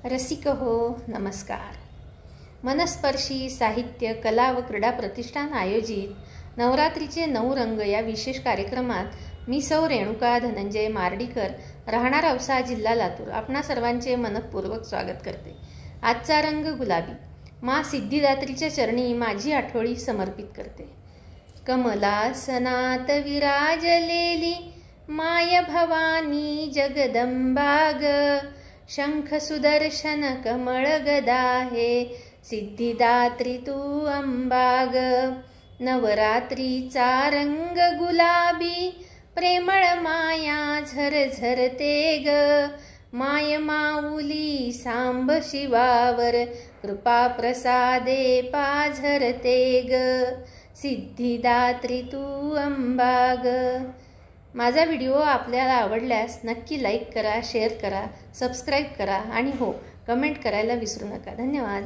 रसिक हो नमस्कार। मनस्पर्शी साहित्य कला व क्रीडा प्रतिष्ठान आयोजित नवरात्रीचे 9 रंग या विशेष कार्यक्रमात मी सौ रेणुका धनंजय मार्डीकर राहणार औसा जिल्हा लातूर आपणा सर्वांचे मनपूर्वक स्वागत करते। आजचा रंग गुलाबी माँ सिद्धिदात्रीच्या चरणी माझी आठवणी समर्पित करते। कमलासनात विराजलेली माय भवानी जगदंबाग, शंख सुदर्शन कमळ गदा हे सिद्धिदात्री तू अंबाग। नवरात्रीचा रंग गुलाबी प्रेमळ माया झरझरते ग, माय माऊली सांब शिवावर कृपा प्रसादे पाझरते ग, सिद्धिदात्री तू अंबाग। माझा व्हिडिओ आपल्याला आवडल्यास नक्की लाईक करा, शेअर करा, सबस्क्राईब करा आणि हो कमेंट करायला विसरू नका। धन्यवाद।